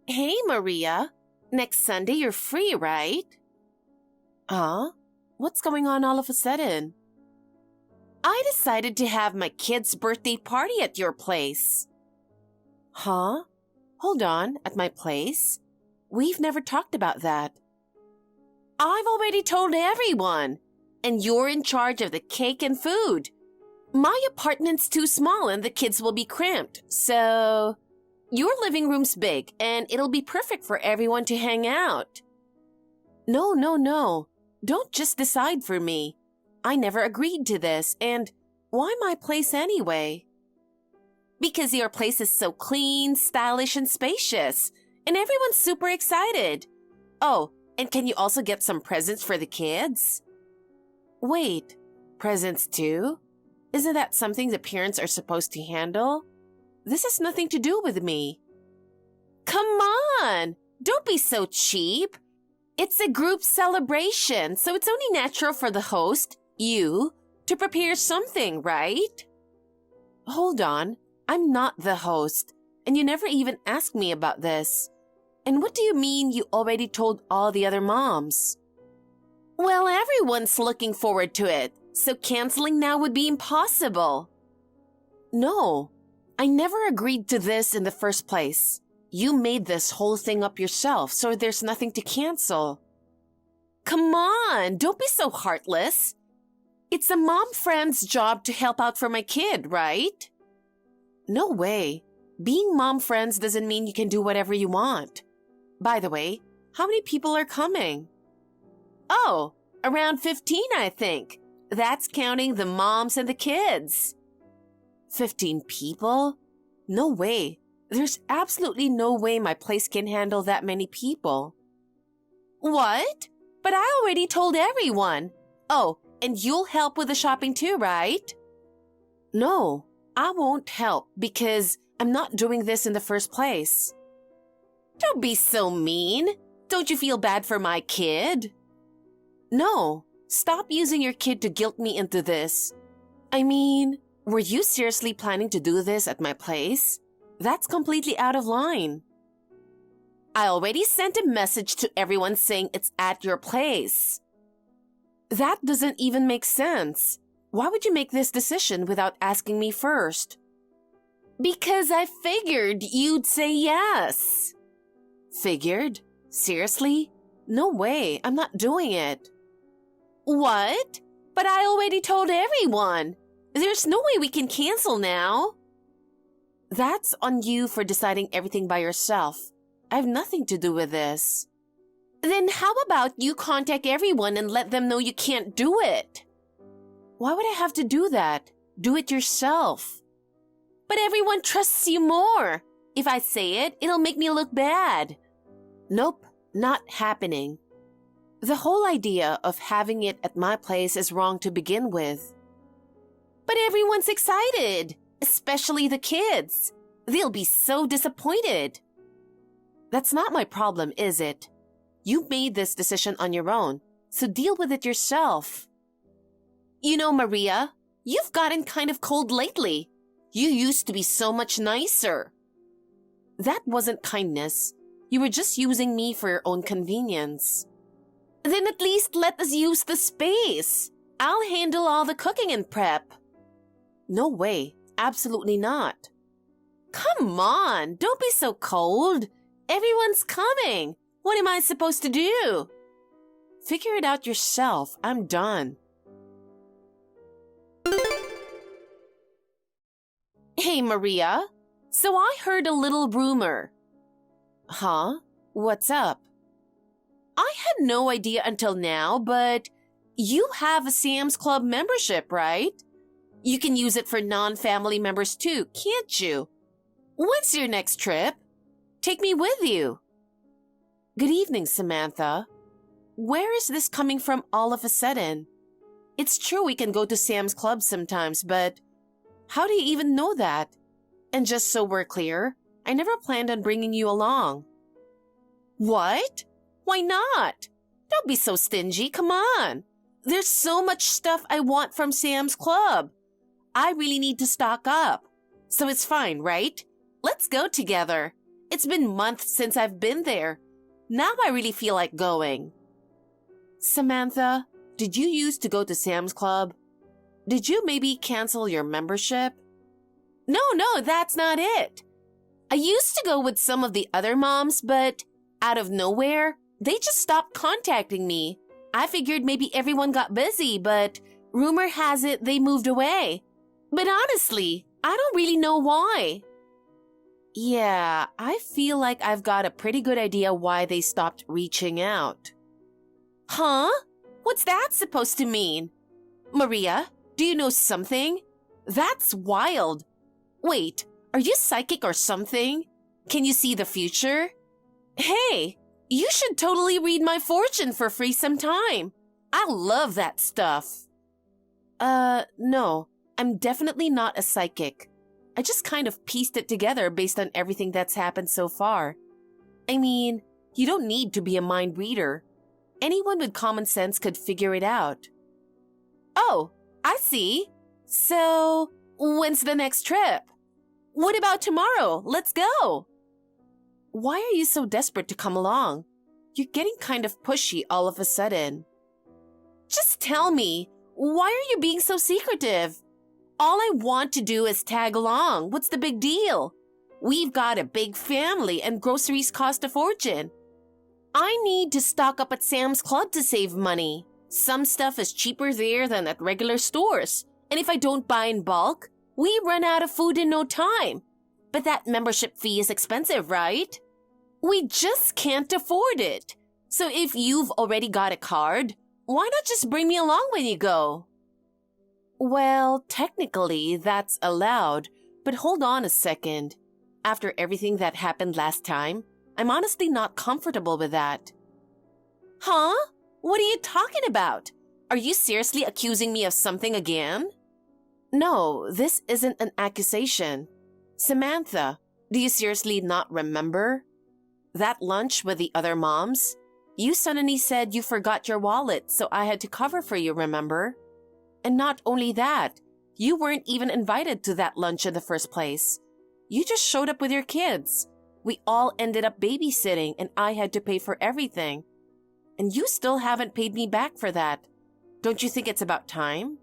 Hey, Maria. Next Sunday you're free, right? Huh? What's going on all of a sudden? I decided to have my kid's birthday party at your place. Huh? Hold on, at my place? We've never talked about that. I've already told everyone, and you're in charge of the cake and food. My apartment's too small and the kids will be cramped, so your living room's big and it'll be perfect for everyone to hang out. No. Don't just decide for me. I never agreed to this, and why my place anyway? Because your place is so clean, stylish, and spacious, and everyone's super excited. Oh, and can you also get some presents for the kids? Wait, presents too? Isn't that something the parents are supposed to handle? This has nothing to do with me. Come on! Don't be so cheap. It's a group celebration, so it's only natural for the host, you, to prepare something, right? Hold on. I'm not the host, and you never even asked me about this. And what do you mean you already told all the other moms? Well, everyone's looking forward to it, so canceling now would be impossible. No, I never agreed to this in the first place. You made this whole thing up yourself, so there's nothing to cancel. Come on, don't be so heartless. It's a mom friend's job to help out for my kid, right? No way. Being mom friends doesn't mean you can do whatever you want. By the way, how many people are coming? Oh, around 15, I think. That's counting the moms and the kids. 15 people? No way. There's absolutely no way my place can handle that many people. What? But I already told everyone. Oh, and you'll help with the shopping too, right? No, I won't help because I'm not doing this in the first place. Don't be so mean. Don't you feel bad for my kid? No, stop using your kid to guilt me into this. I mean, were you seriously planning to do this at my place? That's completely out of line. I already sent a message to everyone saying it's at your place. That doesn't even make sense. Why would you make this decision without asking me first? Because I figured you'd say yes. Figured? Seriously? No way, I'm not doing it. What? But I already told everyone. There's no way we can cancel now. That's on you for deciding everything by yourself. I have nothing to do with this. Then how about you contact everyone and let them know you can't do it? Why would I have to do that? Do it yourself. But everyone trusts you more. If I say it, it'll make me look bad. Nope, not happening. The whole idea of having it at my place is wrong to begin with. But everyone's excited, especially the kids. They'll be so disappointed. That's not my problem, is it? You made this decision on your own, so deal with it yourself. You know, Maria, you've gotten kind of cold lately. You used to be so much nicer. That wasn't kindness. You were just using me for your own convenience. Then at least let us use the space. I'll handle all the cooking and prep. No way. Absolutely not. Come on, don't be so cold. Everyone's coming. What am I supposed to do? Figure it out yourself. I'm done. Hey, Maria. So I heard a little rumor. Huh? What's up? I had no idea until now, but you have a Sam's Club membership, right? You can use it for non-family members too, can't you? When's your next trip? Take me with you. Good evening, Samantha. Where is this coming from all of a sudden? It's true we can go to Sam's Club sometimes, but how do you even know that? And just so we're clear, I never planned on bringing you along. What? Why not? Don't be so stingy, come on. There's so much stuff I want from Sam's Club. I really need to stock up. So it's fine, right? Let's go together. It's been months since I've been there. Now I really feel like going. Samantha, did you used to go to Sam's Club? Did you maybe cancel your membership? No, that's not it. I used to go with some of the other moms, but out of nowhere, they just stopped contacting me. I figured maybe everyone got busy, but rumor has it they moved away. But honestly, I don't really know why. Yeah, I feel like I've got a pretty good idea why they stopped reaching out. Huh? What's that supposed to mean? Maria, do you know something? That's wild. Wait, are you psychic or something? Can you see the future? Hey, you should totally read my fortune for free sometime. I love that stuff. No, I'm definitely not a psychic. I just kind of pieced it together based on everything that's happened so far. I mean, you don't need to be a mind reader. Anyone with common sense could figure it out. Oh, I see. So, when's the next trip? What about tomorrow? Let's go. Why are you so desperate to come along? You're getting kind of pushy all of a sudden. Just tell me, why are you being so secretive? All I want to do is tag along. What's the big deal? We've got a big family and groceries cost a fortune. I need to stock up at Sam's Club to save money. Some stuff is cheaper there than at regular stores. And if I don't buy in bulk, we run out of food in no time. But that membership fee is expensive, right? We just can't afford it. So if you've already got a card, why not just bring me along when you go? Well, technically, that's allowed, but hold on a second. After everything that happened last time, I'm honestly not comfortable with that. Huh? What are you talking about? Are you seriously accusing me of something again? No, this isn't an accusation. Samantha, do you seriously not remember? That lunch with the other moms? You suddenly said you forgot your wallet, so I had to cover for you, remember? And not only that, you weren't even invited to that lunch in the first place. You just showed up with your kids. We all ended up babysitting and I had to pay for everything. And you still haven't paid me back for that. Don't you think it's about time?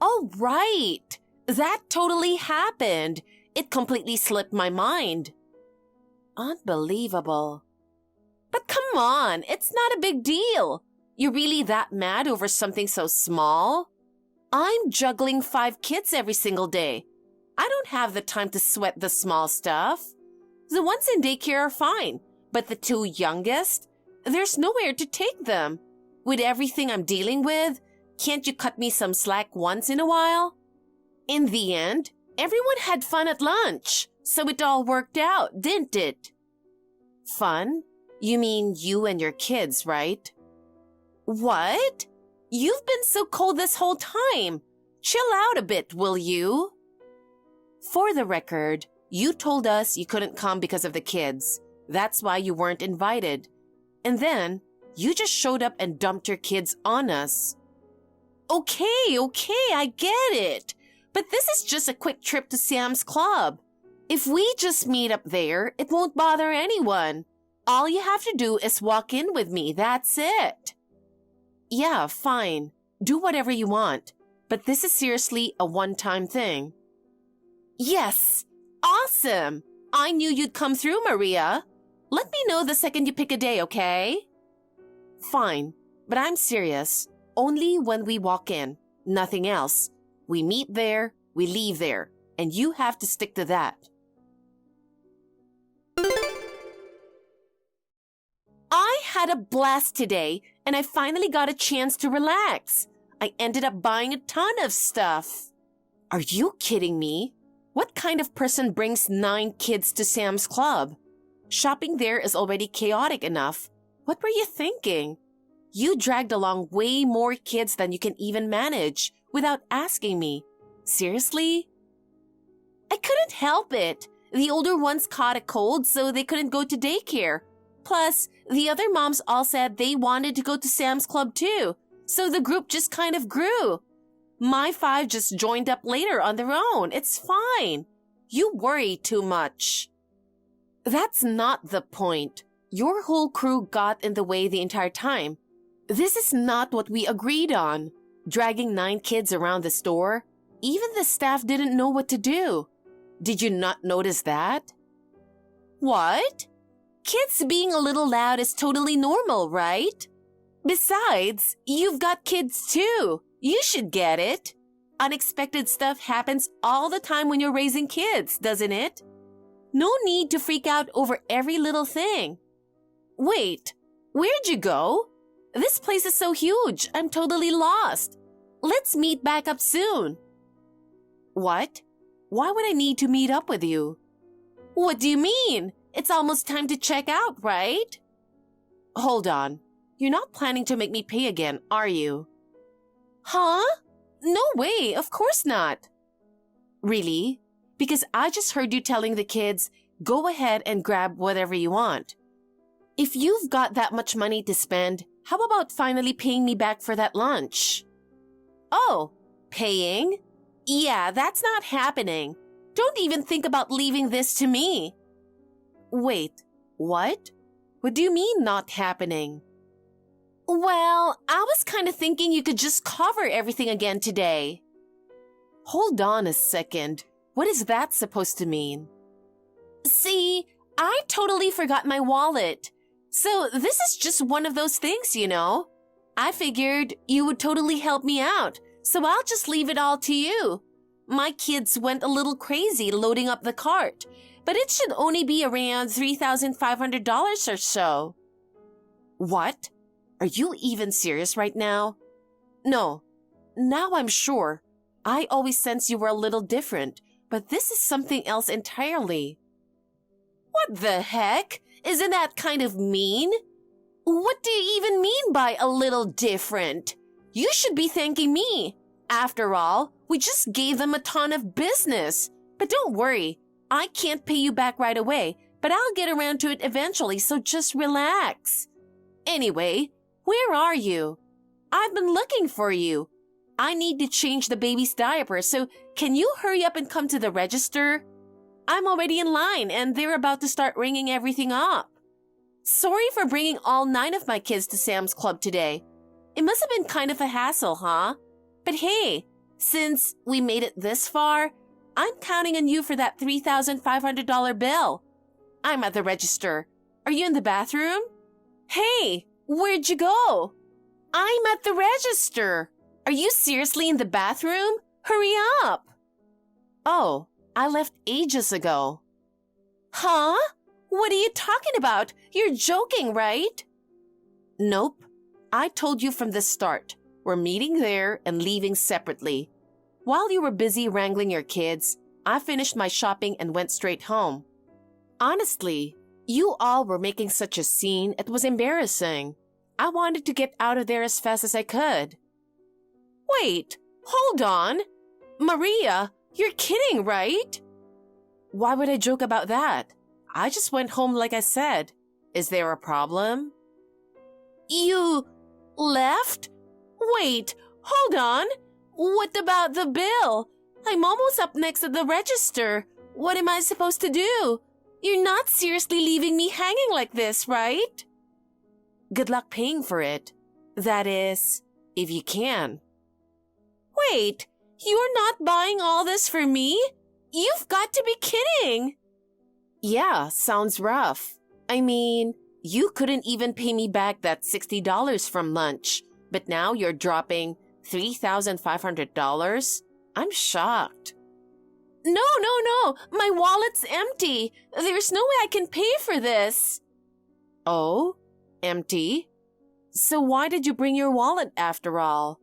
Oh, right. That totally happened. It completely slipped my mind. Unbelievable. But come on, it's not a big deal. You're really that mad over something so small? I'm juggling 5 kids every single day. I don't have the time to sweat the small stuff. The ones in daycare are fine, but the 2 youngest, there's nowhere to take them. With everything I'm dealing with, can't you cut me some slack once in a while? In the end, everyone had fun at lunch, so it all worked out, didn't it? Fun? You mean you and your kids, right? What? You've been so cold this whole time. Chill out a bit, will you? For the record, you told us you couldn't come because of the kids. That's why you weren't invited. And then, you just showed up and dumped your kids on us. Okay, I get it. But this is just a quick trip to Sam's Club. If we just meet up there, it won't bother anyone. All you have to do is walk in with me, that's it. Yeah, fine. Do whatever you want. But this is seriously a one-time thing. Yes! Awesome! I knew you'd come through, Maria. Let me know the second you pick a day, okay? Fine, but I'm serious. Only when we walk in. Nothing else. We meet there, we leave there. And you have to stick to that. I had a blast today, and I finally got a chance to relax. I ended up buying a ton of stuff. Are you kidding me? What kind of person brings 9 kids to Sam's Club? Shopping there is already chaotic enough. What were you thinking? You dragged along way more kids than you can even manage without asking me. Seriously? I couldn't help it. The older ones caught a cold, so they couldn't go to daycare. Plus, the other moms all said they wanted to go to Sam's Club too, so the group just kind of grew. My 5 just joined up later on their own. It's fine. You worry too much. That's not the point. Your whole crew got in the way the entire time. This is not what we agreed on. Dragging 9 kids around the store. Even the staff didn't know what to do. Did you not notice that? What? Kids being a little loud is totally normal, right? Besides, you've got kids too. You should get it. Unexpected stuff happens all the time when you're raising kids, doesn't it? No need to freak out over every little thing. Wait, where'd you go? This place is so huge, I'm totally lost. Let's meet back up soon. What? Why would I need to meet up with you? What do you mean? It's almost time to check out, right? Hold on. You're not planning to make me pay again, are you? Huh? No way, of course not. Really? Because I just heard you telling the kids, go ahead and grab whatever you want. If you've got that much money to spend, how about finally paying me back for that lunch? Oh, paying? Yeah, that's not happening. Don't even think about leaving this to me. Wait, what? What do you mean not happening? Well, I was kind of thinking you could just cover everything again today. Hold on a second. What is that supposed to mean? See, I totally forgot my wallet. So this is just one of those things, you know. I figured you would totally help me out, so I'll just leave it all to you. My kids went a little crazy loading up the cart, but it should only be around $3,500 or so. What? Are you even serious right now? No. Now I'm sure. I always sensed you were a little different, but this is something else entirely. What the heck? Isn't that kind of mean? What do you even mean by a little different? You should be thanking me. After all, we just gave them a ton of business. But don't worry, I can't pay you back right away, but I'll get around to it eventually, so just relax. Anyway, where are you? I've been looking for you. I need to change the baby's diaper, so can you hurry up and come to the register? I'm already in line, and they're about to start ringing everything up. Sorry for bringing all 9 of my kids to Sam's Club today. It must have been kind of a hassle, huh? But hey, since we made it this far, I'm counting on you for that $3,500 bill. I'm at the register. Are you in the bathroom? Hey, where'd you go? I'm at the register. Are you seriously in the bathroom? Hurry up. Oh, I left ages ago. Huh? What are you talking about? You're joking, right? Nope. I told you from the start. We're meeting there and leaving separately. While you were busy wrangling your kids, I finished my shopping and went straight home. Honestly, you all were making such a scene, it was embarrassing. I wanted to get out of there as fast as I could. Wait, hold on. Maria, you're kidding, right? Why would I joke about that? I just went home like I said. Is there a problem? You left? Wait, hold on. What about the bill? I'm almost up next at the register. What am I supposed to do? You're not seriously leaving me hanging like this, right? Good luck paying for it. That is, if you can. Wait, you're not buying all this for me? You've got to be kidding. Yeah, sounds rough. I mean, you couldn't even pay me back that $60 from lunch, but now you're dropping $3,500? I'm shocked. No, my wallet's empty. There's no way I can pay for this. Oh? Empty? So why did you bring your wallet after all?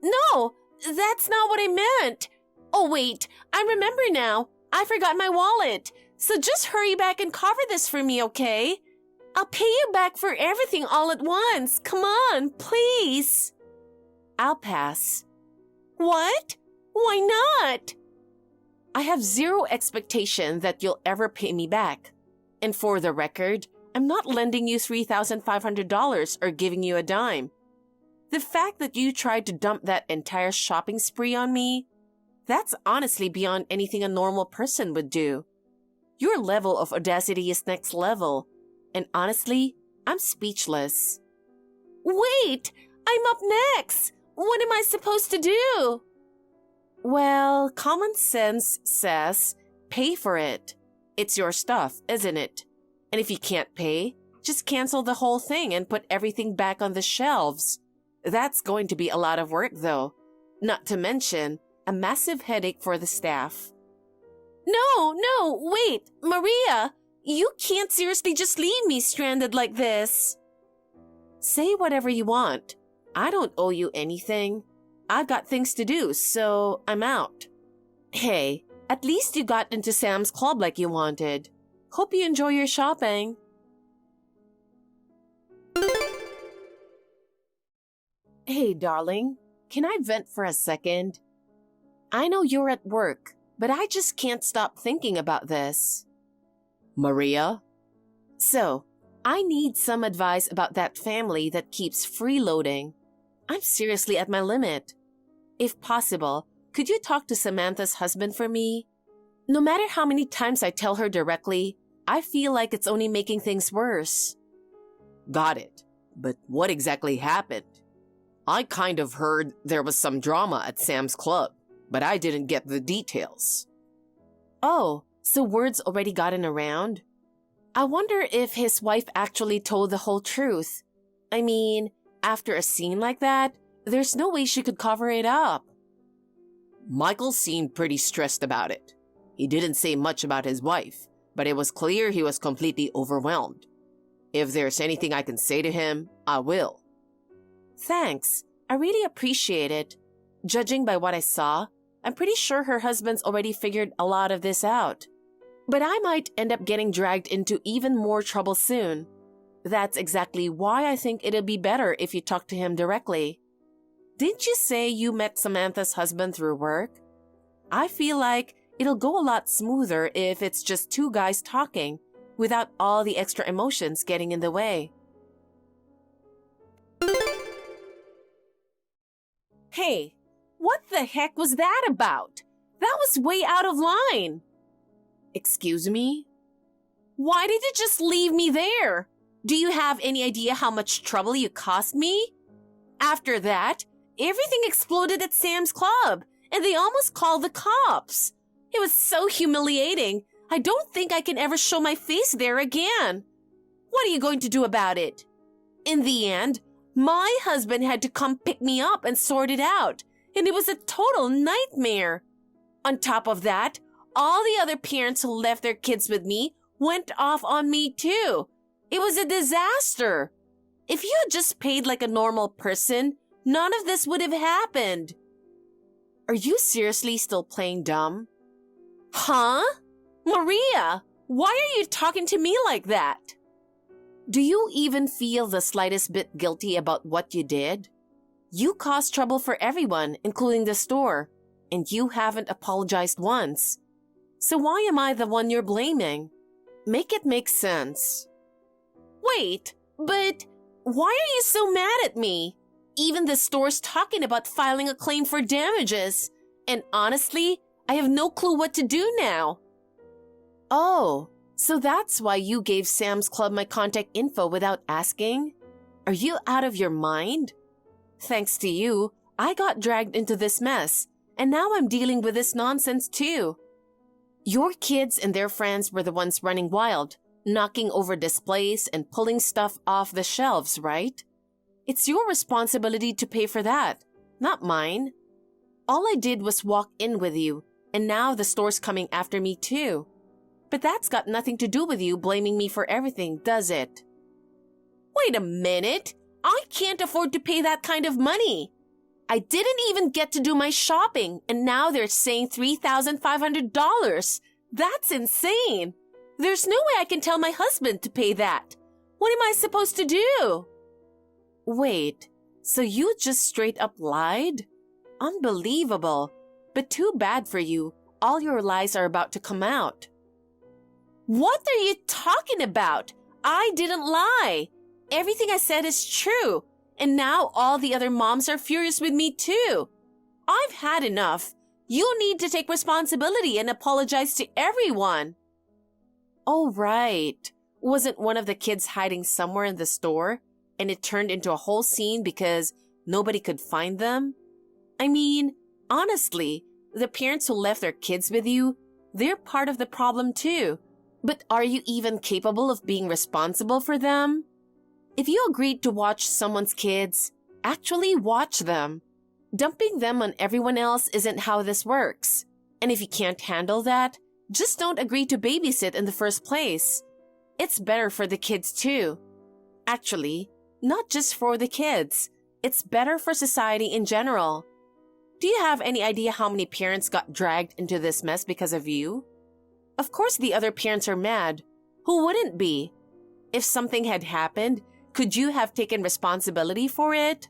No, that's not what I meant. Oh wait, I remember now. I forgot my wallet. So just hurry back and cover this for me, okay? I'll pay you back for everything all at once. Come on, please. I'll pass. What? Why not? I have zero expectation that you'll ever pay me back. And for the record, I'm not lending you $3,500 or giving you a dime. The fact that you tried to dump that entire shopping spree on me, that's honestly beyond anything a normal person would do. Your level of audacity is next level. And honestly, I'm speechless. Wait! I'm up next! What am I supposed to do? Well, common sense says pay for it. It's your stuff, isn't it? And if you can't pay, just cancel the whole thing and put everything back on the shelves. That's going to be a lot of work, though. Not to mention a massive headache for the staff. No, wait, Maria! You can't seriously just leave me stranded like this. Say whatever you want. I don't owe you anything. I've got things to do, so I'm out. Hey, at least you got into Sam's Club like you wanted. Hope you enjoy your shopping. Hey, darling, can I vent for a second? I know you're at work, but I just can't stop thinking about this. Maria? So, I need some advice about that family that keeps freeloading. I'm seriously at my limit. If possible, could you talk to Samantha's husband for me? No matter how many times I tell her directly, I feel like it's only making things worse. Got it. But what exactly happened? I kind of heard there was some drama at Sam's Club, but I didn't get the details. Oh, so word's already gotten around? I wonder if his wife actually told the whole truth. I mean, after a scene like that, there's no way she could cover it up. Michael seemed pretty stressed about it. He didn't say much about his wife, but it was clear he was completely overwhelmed. If there's anything I can say to him, I will. Thanks. I really appreciate it. Judging by what I saw, I'm pretty sure her husband's already figured a lot of this out. But I might end up getting dragged into even more trouble soon. That's exactly why I think it'll be better if you talk to him directly. Didn't you say you met Samantha's husband through work? I feel like it'll go a lot smoother if it's just two guys talking, without all the extra emotions getting in the way. Hey, what the heck was that about? That was way out of line. Excuse me? Why did you just leave me there? Do you have any idea how much trouble you caused me? After that, everything exploded at Sam's Club, and they almost called the cops. It was so humiliating. I don't think I can ever show my face there again. What are you going to do about it? In the end, my husband had to come pick me up and sort it out, and it was a total nightmare. On top of that, all the other parents who left their kids with me went off on me too. It was a disaster. If you had just paid like a normal person, none of this would have happened. Are you seriously still playing dumb? Huh? Maria, why are you talking to me like that? Do you even feel the slightest bit guilty about what you did? You caused trouble for everyone, including the store, and you haven't apologized once. So why am I the one you're blaming? Make it make sense. Wait, but why are you so mad at me? Even the store's talking about filing a claim for damages. And honestly, I have no clue what to do now. Oh, so that's why you gave Sam's Club my contact info without asking? Are you out of your mind? Thanks to you, I got dragged into this mess, and now I'm dealing with this nonsense too. Your kids and their friends were the ones running wild, knocking over displays and pulling stuff off the shelves, right? It's your responsibility to pay for that, not mine. All I did was walk in with you, and now the store's coming after me too. But that's got nothing to do with you blaming me for everything, does it? Wait a minute! I can't afford to pay that kind of money. I didn't even get to do my shopping, and now they're saying $3,500. That's insane. There's no way I can tell my husband to pay that. What am I supposed to do? Wait, so you just straight up lied? Unbelievable. But too bad for you. All your lies are about to come out. What are you talking about? I didn't lie. Everything I said is true. And now all the other moms are furious with me too. I've had enough. You need to take responsibility and apologize to everyone. Oh, right. Wasn't one of the kids hiding somewhere in the store and it turned into a whole scene because nobody could find them? I mean, honestly, the parents who left their kids with you, they're part of the problem too. But are you even capable of being responsible for them? If you agreed to watch someone's kids, actually watch them. Dumping them on everyone else isn't how this works. And if you can't handle that, just don't agree to babysit in the first place. It's better for the kids too. Actually, not just for the kids. It's better for society in general. Do you have any idea how many parents got dragged into this mess because of you? Of course the other parents are mad. Who wouldn't be? If something had happened, could you have taken responsibility for it?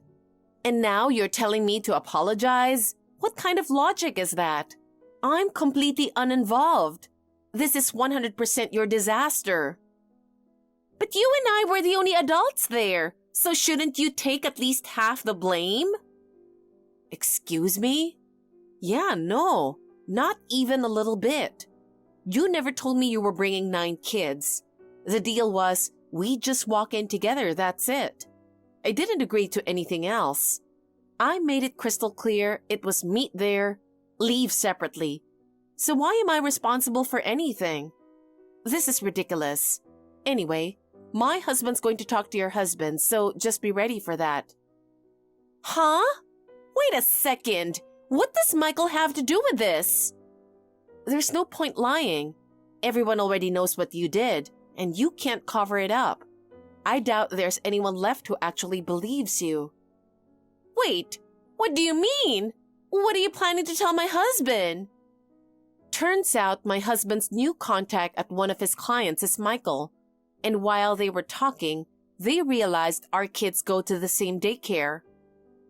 And now you're telling me to apologize? What kind of logic is that? I'm completely uninvolved. This is 100% your disaster. But you and I were the only adults there, so shouldn't you take at least half the blame? Excuse me? Yeah, no, not even a little bit. You never told me you were bringing 9 kids. The deal was, we just walk in together, that's it. I didn't agree to anything else. I made it crystal clear it was meet there, leave separately. So why am I responsible for anything? This is ridiculous. Anyway, my husband's going to talk to your husband, so just be ready for that. Huh? Wait a second. What does Michael have to do with this? There's no point lying. Everyone already knows what you did, and you can't cover it up. I doubt there's anyone left who actually believes you. Wait, what do you mean? What are you planning to tell my husband? Turns out my husband's new contact at one of his clients is Michael. And while they were talking, they realized our kids go to the same daycare.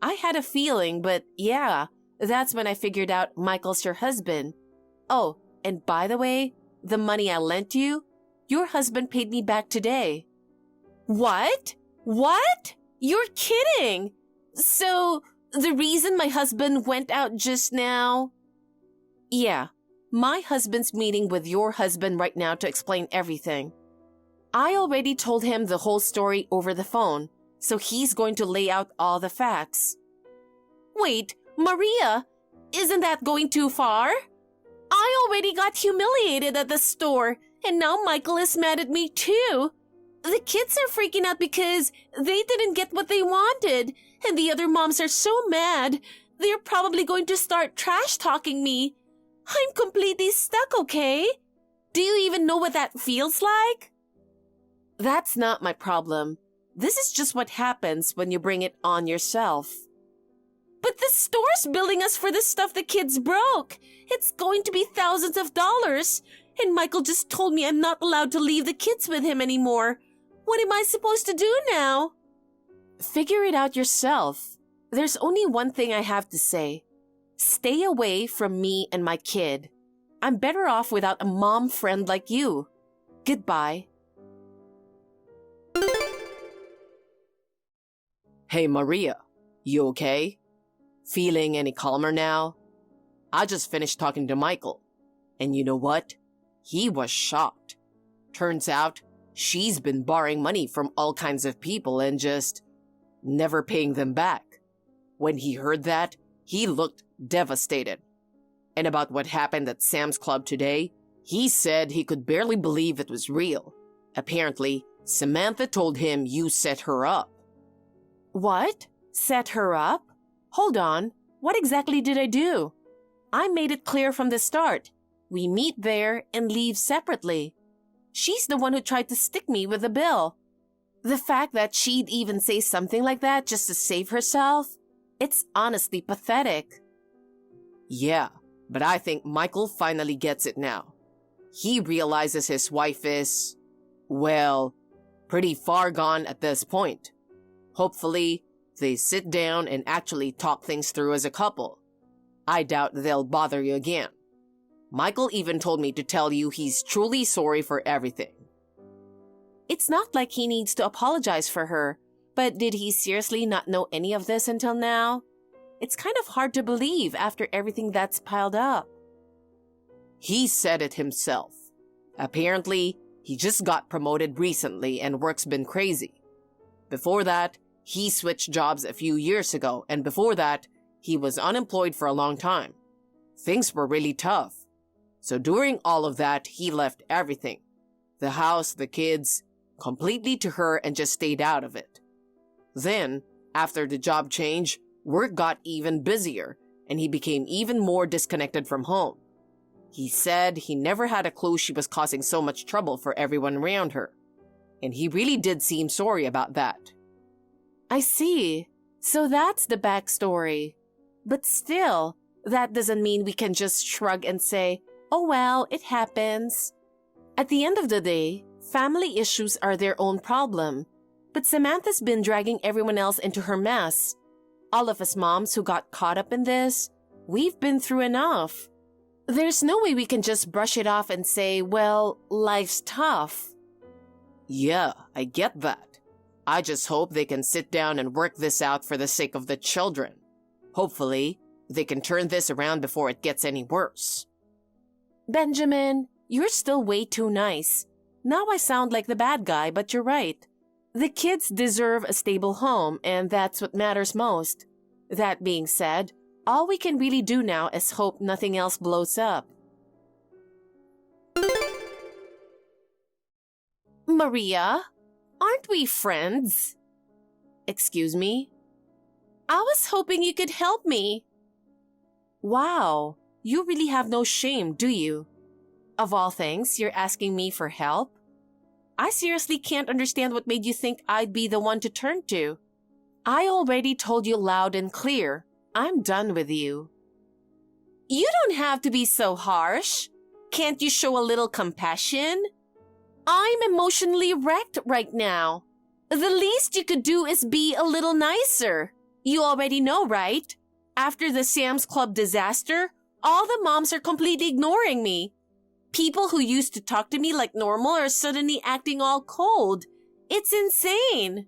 I had a feeling, but yeah, that's when I figured out Michael's your husband. Oh, and by the way, the money I lent you, your husband paid me back today. What? What? You're kidding! So, the reason my husband went out just now? Yeah, my husband's meeting with your husband right now to explain everything. I already told him the whole story over the phone, so he's going to lay out all the facts. Wait, Maria, isn't that going too far? I already got humiliated at the store, and now Michael is mad at me too. The kids are freaking out because they didn't get what they wanted, and the other moms are so mad, they're probably going to start trash-talking me. I'm completely stuck, okay? Do you even know what that feels like? That's not my problem. This is just what happens when you bring it on yourself. But the store's billing us for the stuff the kids broke. It's going to be thousands of dollars. And Michael just told me I'm not allowed to leave the kids with him anymore. What am I supposed to do now? Figure it out yourself. There's only one thing I have to say. Stay away from me and my kid. I'm better off without a mom friend like you. Goodbye. Hey Maria, you okay? Feeling any calmer now? I just finished talking to Michael. And you know what? He was shocked. Turns out, she's been borrowing money from all kinds of people and just never paying them back. When he heard that, he looked devastated. And about what happened at Sam's Club today, he said he could barely believe it was real. Apparently, Samantha told him you set her up. What? Set her up? Hold on. What exactly did I do? I made it clear from the start. We meet there and leave separately. She's the one who tried to stick me with the bill. The fact that she'd even say something like that just to save herself, it's honestly pathetic. Yeah, but I think Michael finally gets it now. He realizes his wife is, well, pretty far gone at this point. Hopefully, they sit down and actually talk things through as a couple. I doubt they'll bother you again. Michael even told me to tell you he's truly sorry for everything. It's not like he needs to apologize for her, but did he seriously not know any of this until now? It's kind of hard to believe after everything that's piled up. He said it himself. Apparently, He just got promoted recently and work's been crazy. Before that, he switched jobs a few years ago, and before that, he was unemployed for a long time. Things were really tough. So during all of that, he left everything. The house, the kids, completely to her and just stayed out of it. Then, after the job change, work got even busier and he became even more disconnected from home. He said he never had a clue she was causing so much trouble for everyone around her. And he really did seem sorry about that. I see. So that's the backstory. But still, that doesn't mean we can just shrug and say, oh well, it happens. At the end of the day, family issues are their own problem. But Samantha's been dragging everyone else into her mess. All of us moms who got caught up in this, we've been through enough. There's no way we can just brush it off and say, well, life's tough. Yeah, I get that. I just hope they can sit down and work this out for the sake of the children. Hopefully, they can turn this around before it gets any worse. Benjamin, you're still way too nice. Now I sound like the bad guy, but you're right. The kids deserve a stable home, and that's what matters most. That being said, all we can really do now is hope nothing else blows up. Maria, aren't we friends? Excuse me? I was hoping you could help me. Wow, you really have no shame, do you? Of all things, you're asking me for help? I seriously can't understand what made you think I'd be the one to turn to. I already told you loud and clear, I'm done with you. You don't have to be so harsh. Can't you show a little compassion? I'm emotionally wrecked right now. The least you could do is be a little nicer. You already know, right? After the Sam's Club disaster, all the moms are completely ignoring me. People who used to talk to me like normal are suddenly acting all cold. It's insane.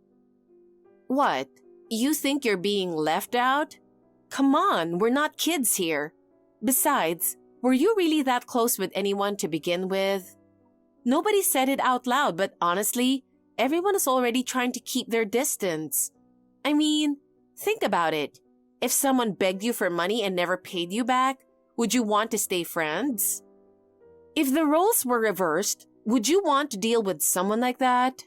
What? You think you're being left out? Come on, we're not kids here. Besides, were you really that close with anyone to begin with? Nobody said it out loud, but honestly, everyone is already trying to keep their distance. I mean, think about it. If someone begged you for money and never paid you back, would you want to stay friends? If the roles were reversed, would you want to deal with someone like that?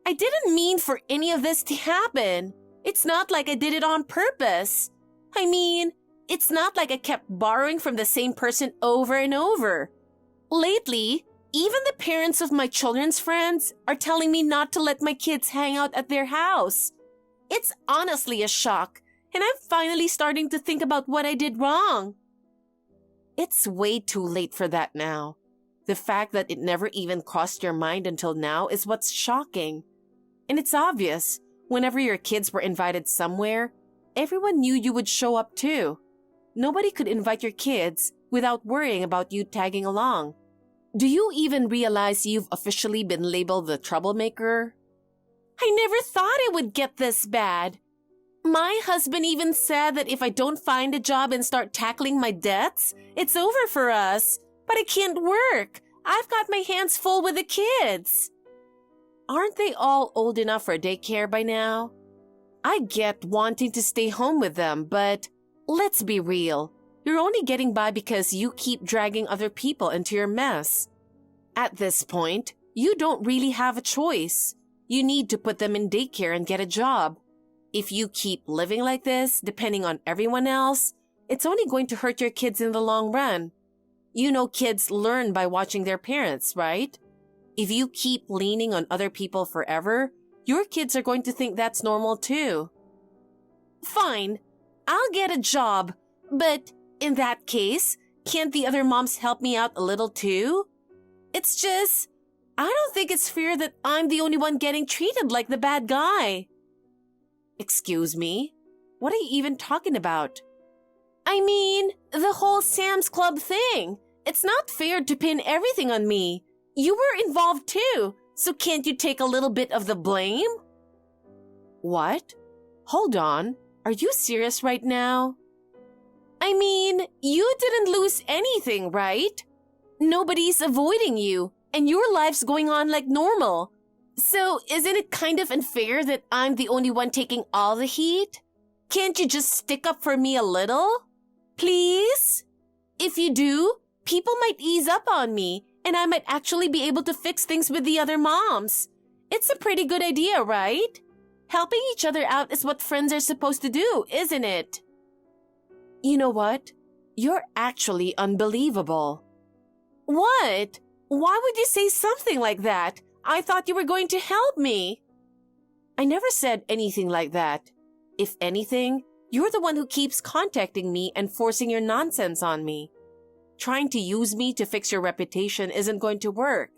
I didn't mean for any of this to happen. It's not like I did it on purpose. I mean, it's not like I kept borrowing from the same person over and over. Lately, even the parents of my children's friends are telling me not to let my kids hang out at their house. It's honestly a shock, and I'm finally starting to think about what I did wrong. It's way too late for that now. The fact that it never even crossed your mind until now is what's shocking. And it's obvious, whenever your kids were invited somewhere, everyone knew you would show up too. Nobody could invite your kids without worrying about you tagging along. Do you even realize you've officially been labeled the troublemaker? I never thought it would get this bad. My husband even said that if I don't find a job and start tackling my debts, it's over for us. But I can't work. I've got my hands full with the kids. Aren't they all old enough for daycare by now? I get wanting to stay home with them, but let's be real. You're only getting by because you keep dragging other people into your mess. At this point, you don't really have a choice. You need to put them in daycare and get a job. If you keep living like this, depending on everyone else, it's only going to hurt your kids in the long run. You know kids learn by watching their parents, right? If you keep leaning on other people forever, your kids are going to think that's normal too. Fine, I'll get a job, but in that case, can't the other moms help me out a little too? It's just, I don't think it's fair that I'm the only one getting treated like the bad guy. Excuse me? What are you even talking about? I mean, the whole Sam's Club thing. It's not fair to pin everything on me. You were involved too, so can't you take a little bit of the blame? What? Hold on. Are you serious right now? I mean, you didn't lose anything, right? Nobody's avoiding you. and your life's going on like normal. So isn't it kind of unfair that I'm the only one taking all the heat? Can't you just stick up for me a little? Please? If you do, people might ease up on me, and I might actually be able to fix things with the other moms. It's a pretty good idea, right? Helping each other out is what friends are supposed to do, isn't it? You know what? You're actually unbelievable. What? Why would you say something like that? I thought you were going to help me. I never said anything like that. If anything, you're the one who keeps contacting me and forcing your nonsense on me. Trying to use me to fix your reputation isn't going to work.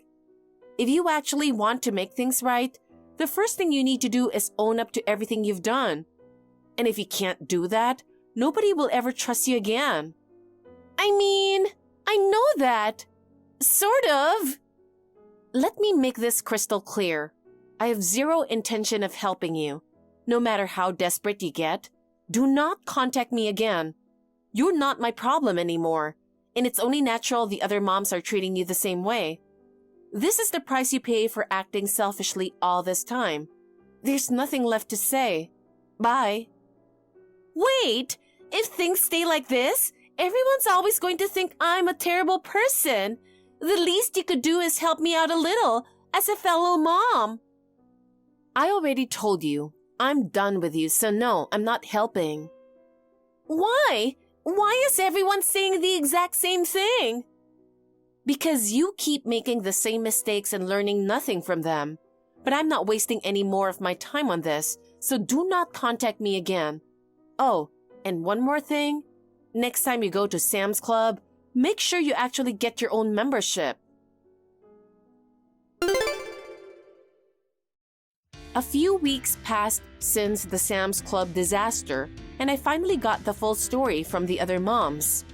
If you actually want to make things right, the first thing you need to do is own up to everything you've done. And if you can't do that, nobody will ever trust you again. I mean, I know that. Sort of. Let me make this crystal clear. I have zero intention of helping you. No matter how desperate you get, do not contact me again. You're not my problem anymore, and it's only natural the other moms are treating you the same way. This is the price you pay for acting selfishly all this time. There's nothing left to say. Bye. Wait! If things stay like this, everyone's always going to think I'm a terrible person. The least you could do is help me out a little, as a fellow mom. I already told you, I'm done with you, so no, I'm not helping. Why? Why is everyone saying the exact same thing? Because you keep making the same mistakes and learning nothing from them. But I'm not wasting any more of my time on this, so do not contact me again. Oh, and one more thing. Next time you go to Sam's Club, make sure you actually get your own membership. A few weeks passed since the Sam's Club disaster, and I finally got the full story from the other moms.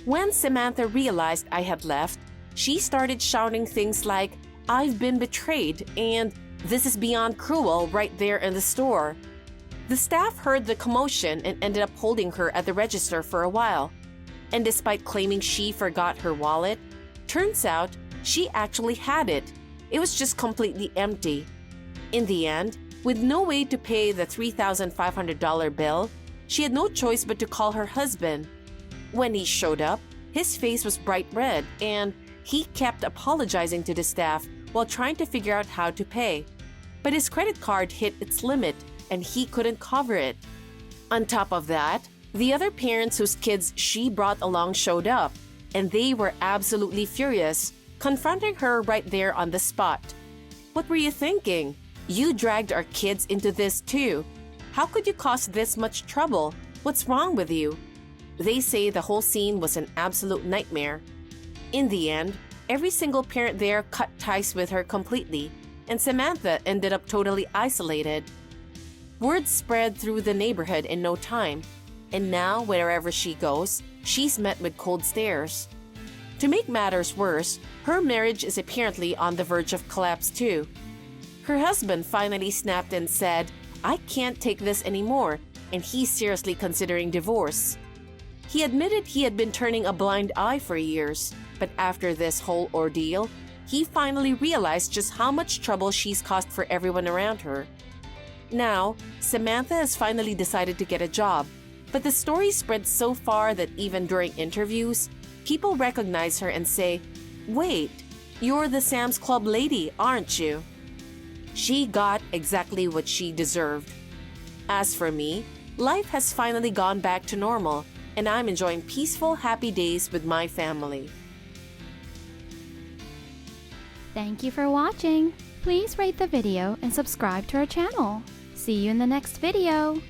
When Samantha realized I had left, she started shouting things like, "I've been betrayed," and "This is beyond cruel," right there in the store. The staff heard the commotion and ended up holding her at the register for a while. And despite claiming she forgot her wallet, turns out she actually had it. It was just completely empty. In the end, with no way to pay the $3,500 bill, she had no choice but to call her husband. When he showed up, his face was bright red, and he kept apologizing to the staff while trying to figure out how to pay. But his credit card hit its limit, and he couldn't cover it. On top of that, the other parents whose kids she brought along showed up, and they were absolutely furious, confronting her right there on the spot. "What were you thinking? You dragged our kids into this too. How could you cause this much trouble? What's wrong with you?" They say the whole scene was an absolute nightmare. In the end, every single parent there cut ties with her completely, and Samantha ended up totally isolated. Word spread through the neighborhood in no time, and now wherever she goes, she's met with cold stares. To make matters worse, her marriage is apparently on the verge of collapse too. Her husband finally snapped and said, "I can't take this anymore," and he's seriously considering divorce. He admitted he had been turning a blind eye for years, but after this whole ordeal, he finally realized just how much trouble she's caused for everyone around her. Now, Samantha has finally decided to get a job, but the story spread so far that even during interviews, people recognize her and say, "Wait, you're the Sam's Club lady, aren't you?" She got exactly what she deserved. As for me, life has finally gone back to normal, and I'm enjoying peaceful, happy days with my family. Thank you for watching. Please rate the video and subscribe to our channel. See you in the next video.